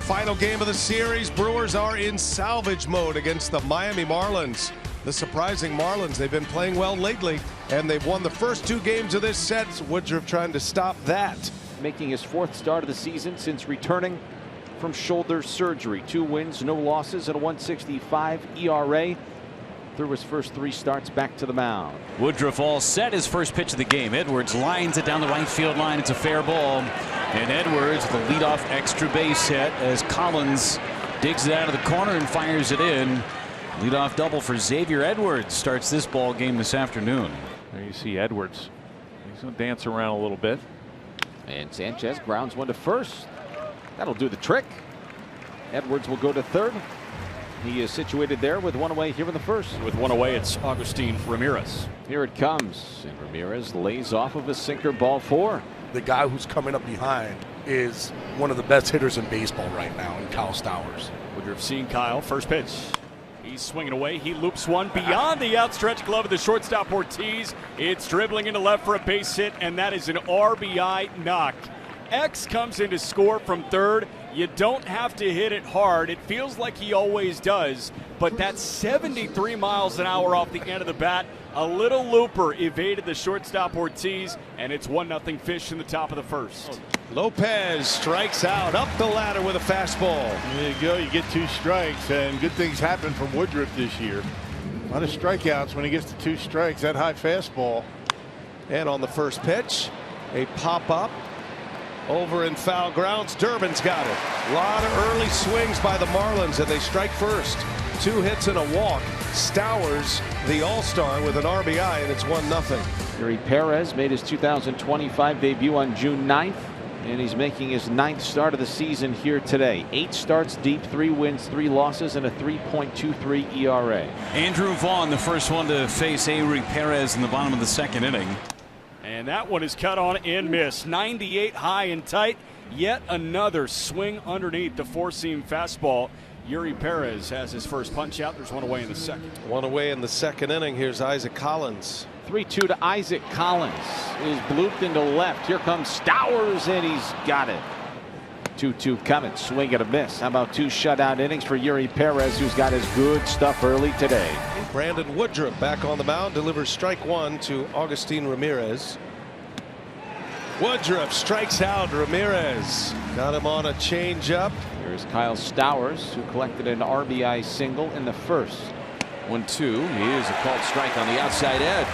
Final game of the series. Brewers are in salvage mode against the Miami Marlins. The surprising Marlins, they've been playing well lately, and they've won the first 2 games of this set. Woodruff trying to stop that. Making his 4th start of the season since returning from shoulder surgery. 2 wins, no losses, and a 1.65 ERA through his first 3 starts back to the mound. Woodruff all set. His first pitch of the game. Edwards lines it down the right field line. It's a fair ball. And Edwards, the leadoff extra base hit as Collins digs it out of the corner and fires it in. Leadoff double for Xavier Edwards starts this ball game this afternoon. There you see Edwards. He's going to dance around a little bit. And Sanchez grounds one to first. That'll do the trick. Edwards will go to third. He is situated there with 1 away here in the first. With 1 away, it's Agustin Ramirez. Here it comes, and Ramirez lays off of a sinker, ball 4. The guy who's coming up behind is one of the best hitters in baseball right now, in Kyle Stowers. Woodruff seeing Kyle. First pitch. He's swinging away. He loops one beyond the outstretched glove of the shortstop Ortiz. It's dribbling into left for a base hit, and that is an RBI knock. X comes in to score from third. You don't have to hit it hard. It feels like he always does, but that's 73 miles an hour off the end of the bat. A little looper evaded the shortstop Ortiz, and it's 1-0 Fish in the top of the first. Lopez strikes out up the ladder with a fastball. There you go. You get 2 strikes, and good things happen from Woodruff this year. A lot of strikeouts when he gets to 2 strikes. That high fastball. And on the first pitch, a pop up over in foul grounds. Durbin's got it. A lot of early swings by the Marlins, and they strike first. 2 hits and a walk. Stowers, the all-star, with an RBI, and it's 1-0. Yuri Perez made his 2025 debut on June 9th, and he's making his 9th start of the season here today. 8 starts deep, 3 wins, 3 losses, and a 3.23 ERA. Andrew Vaughn, the first one to face Yuri Perez in the bottom of the 2nd inning. And that one is cut on and missed. 98 high and tight. Yet another swing underneath the 4-seam fastball. Yuri Perez has his first punch out. There's 1 away in the 2nd. 1 away in the 2nd inning. Here's Isaac Collins. 3-2 to Isaac Collins. Is blooped into left. Here comes Stowers, and he's got it. 2-2 coming. Swing and a miss. How about 2 shutout innings for Yuri Perez, who's got his good stuff early today. Brandon Woodruff back on the mound, delivers strike 1 to Agustin Ramirez. Woodruff strikes out Ramirez. Got him on a changeup. Here's Kyle Stowers, who collected an RBI single in the first. 1-2. Here's a called strike on the outside edge.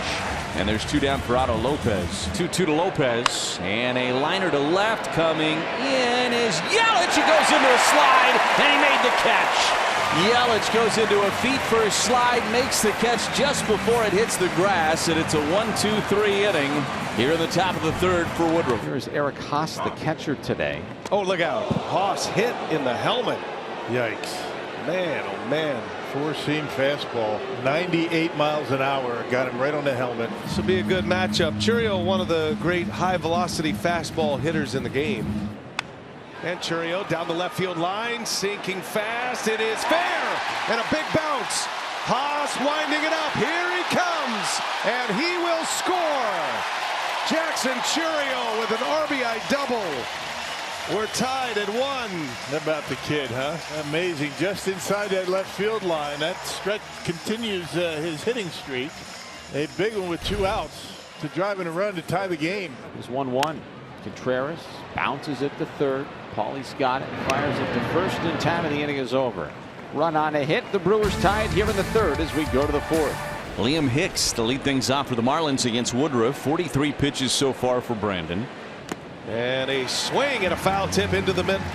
And there's 2 down for Otto Lopez. 2-2 to Lopez. And a liner to left coming in is Yelich. He goes into a slide, and he made the catch. Yelich goes into a feet-first slide, makes the catch just before it hits the grass, and it's a 1-2-3 inning here in the top of the 3rd for Woodruff. Here's Eric Haas, the catcher today. Oh, look out. Haas hit in the helmet. Yikes. Man, oh man. 4-seam fastball. 98 miles an hour. Got him right on the helmet. This will be a good matchup. Churio, one of the great high-velocity fastball hitters in the game. And Churio down the left field line, sinking fast. It is fair, and a big bounce. Haas winding it up. Here he comes, and he will score. Jackson Churio with an RBI double. We're tied at 1. How about the kid, huh? Amazing. Just inside that left field line. That stretch continues his hitting streak. A big one with 2 outs to drive in a run to tie the game. It's 1-1. Contreras bounces it to third. Paulie's got it, fires it to first in time, and the inning is over. Run on a hit. The Brewers tied here in the 3rd as we go to the 4th. Liam Hicks to lead things off for the Marlins against Woodruff. 43 pitches so far for Brandon. And a swing and a foul tip into the middle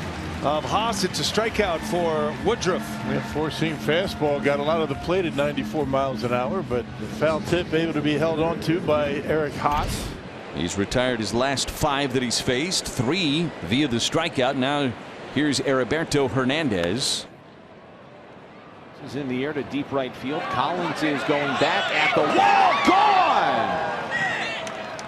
of Haas. It's a strikeout for Woodruff. That 4-seam fastball got a lot of the plate at 94 miles an hour, but the foul tip able to be held on to by Eric Haas. He's retired his last 5 that he's faced, 3 via the strikeout. Now here's Heriberto Hernandez. This is in the air to deep right field. Collins is going back at the wall. Gone!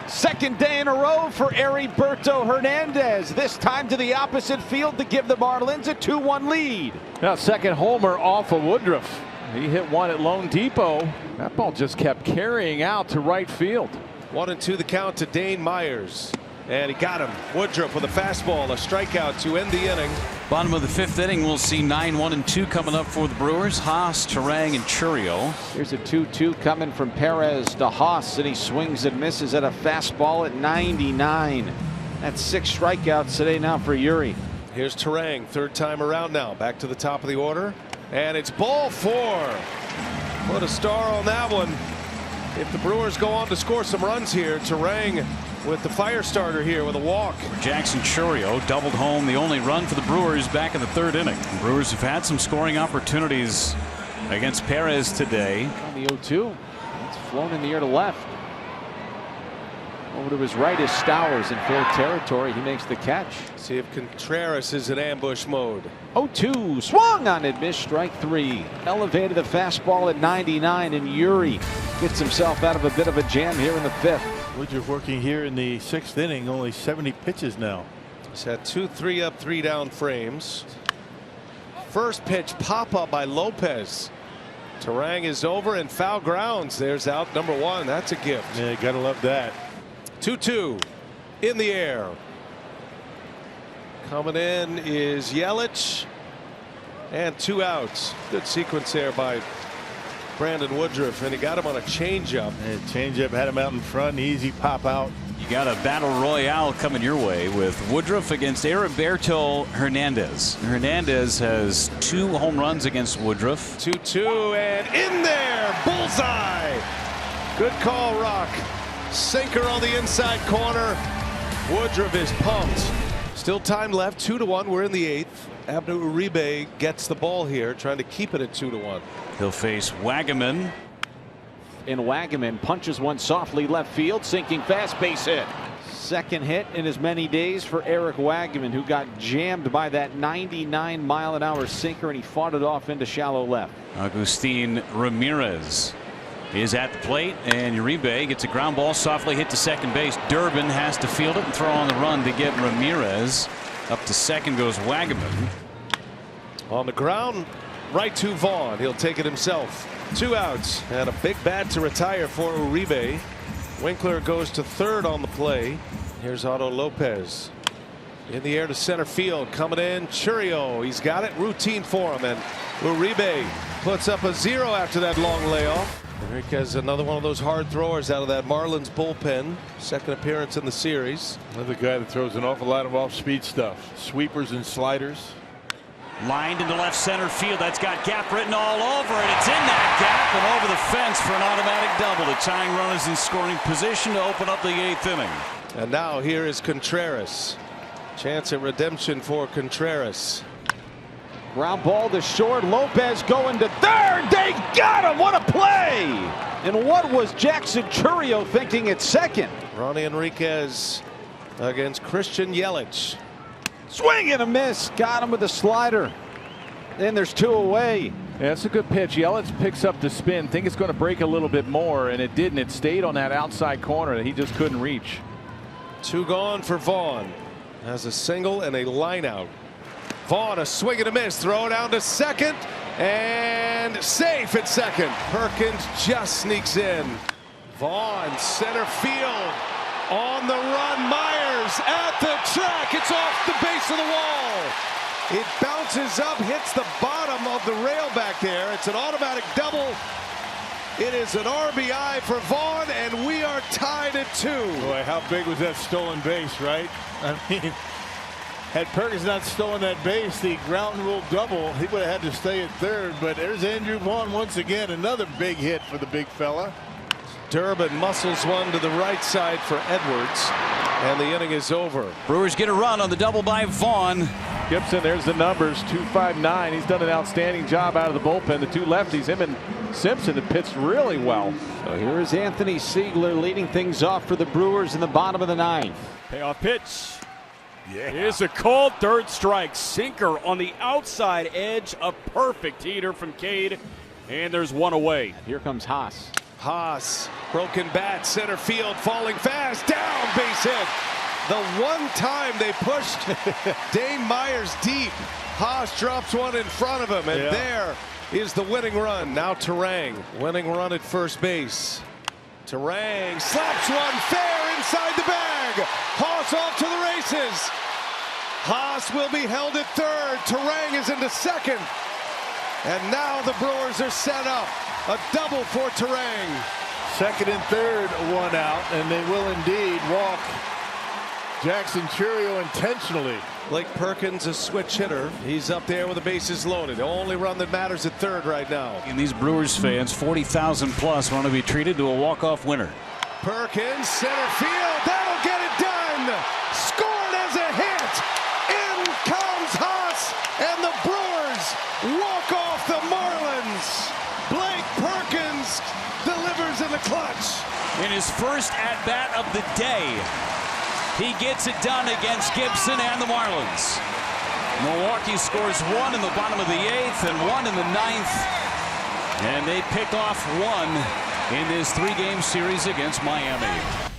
2nd day in a row for Heriberto Hernandez. This time to the opposite field to give the Marlins a 2-1 lead. Now 2nd homer off of Woodruff. He hit one at Lone Depot. That ball just kept carrying out to right field. 1-2 the count to Dane Myers. And he got him. Woodruff with a fastball, a strikeout to end the inning. Bottom of the 5th inning, we'll see 9-1-2 coming up for the Brewers. Haas, Turang, and Churiel. Here's a 2-2 coming from Perez to Haas, and he swings and misses at a fastball at 99. That's 6 strikeouts today now for Uri. Here's Turang, 3rd time around now. Back to the top of the order. And it's ball 4. Put a star on that one. If the Brewers go on to score some runs here, Turang with the fire starter here with a walk. Jackson Chourio doubled home the only run for the Brewers back in the 3rd inning. The Brewers have had some scoring opportunities against Perez today. On the 0-2. It's flown in the air to left. Over to his right is Stowers in fair territory. He makes the catch. See if Contreras is in ambush mode. 0-2 swung on it, missed, strike 3. Elevated the fastball at 99, and Uri gets himself out of a bit of a jam here in the 5th. Woodruff working here in the 6th inning, only 70 pitches now. He's had 2 3-up, 3-down frames. First pitch pop up by Lopez. Turang is over and foul grounds. There's out number 1. That's a gift. Yeah, gotta love that. 2-2 in the air. Coming in is Yelich, and 2 outs. Good sequence there by Brandon Woodruff, and he got him on a changeup. And changeup had him out in front, easy pop out. You got a battle royale coming your way with Woodruff against Heriberto Hernandez. Hernandez has 2 home runs against Woodruff. 2-2 and in there, bullseye. Good call, Rock. Sinker on the inside corner. Woodruff is pumped. Still time left, 2-1. We're in the 8th. Abner Uribe gets the ball here, trying to keep it at 2-1. He'll face Wagaman. And Wagaman punches one softly left field, sinking fast, base hit. 2nd hit in as many days for Eric Wagaman, who got jammed by that 99-mile-an-hour sinker, and he fought it off into shallow left. Agustin Ramirez is at the plate, and Uribe gets a ground ball softly hit to second base. Durbin has to field it and throw on the run to get Ramirez. Up to second goes Wagaman. On the ground, right to Vaughn. He'll take it himself. 2 outs and a big bat to retire for Uribe. Winkler goes to 3rd on the play. Here's Otto Lopez in the air to center field. Coming in, Chourio. He's got it, routine for him, and Uribe puts up a 0 after that long layoff. Enriquez, another one of those hard throwers out of that Marlins bullpen. 2nd appearance in the series. Another guy that throws an awful lot of off-speed stuff. Sweepers and sliders. Lined into left center field. That's got gap written all over it. It's in that gap and over the fence for an automatic double. The tying run is in scoring position to open up the 8th inning. And now here is Contreras. Chance at redemption for Contreras. Ground ball to short. Lopez going to 3rd. They got him. What a play! And what was Jackson Chourio thinking at 2nd? Ronnie Enriquez against Christian Yelich. Swing and a miss. Got him with a slider. Then there's 2 away. Yeah, that's a good pitch. Yelich picks up the spin. Think it's going to break a little bit more, and it didn't. It stayed on that outside corner that he just couldn't reach. 2 gone for Vaughn. Has a single and a line out. Vaughn, a swing and a miss. Throw down to 2nd. And safe at 2nd. Perkins just sneaks in. Vaughn, center field. On the run, Myers at the track. It's off the base of the wall. It bounces up, hits the bottom of the rail back there. It's an automatic double. It is an RBI for Vaughn, and we are tied at 2. Boy, how big was that stolen base, right? I mean, had Perkins not stolen that base, the ground rule double, he would have had to stay at 3rd. But there's Andrew Vaughn once again, another big hit for the big fella. Durbin muscles one to the right side for Edwards, and the inning is over. Brewers get a run on the double by Vaughn. Gibson, there's the numbers, 2.59. He's done an outstanding job out of the bullpen. The 2 lefties, him and Simpson, have pitched really well. So here is Anthony Siegler leading things off for the Brewers in the bottom of the 9th. Payoff pitch. Yeah. Here's a called 3rd strike. Sinker on the outside edge. A perfect heater from Cade. And there's 1 away. Here comes Haas. Haas, broken bat, center field, falling fast, down, base hit. The one time they pushed Dane Myers deep, Haas drops one in front of him, and there is the winning run. Now Turang, winning run at first base. Turang slaps one fair inside the bag. Haas bases. Haas will be held at third. Turang is into second. And now the Brewers are set up. A double for Turang. Second and third, one out, and they will indeed walk Jackson Chourio intentionally. Blake Perkins, a switch hitter. He's up there with the bases loaded. The only run that matters at third right now. And these Brewers fans, 40,000 plus, want to be treated to a walk-off winner. Perkins, center field. That'll get it done. Scored as a hit. In comes Haas, and the Brewers walk off the Marlins. Blake Perkins delivers in the clutch. In his first at-bat of the day, he gets it done against Gibson and the Marlins. Milwaukee scores one in the bottom of the 8th and one in the 9th. And they pick off one in this 3-game series against Miami.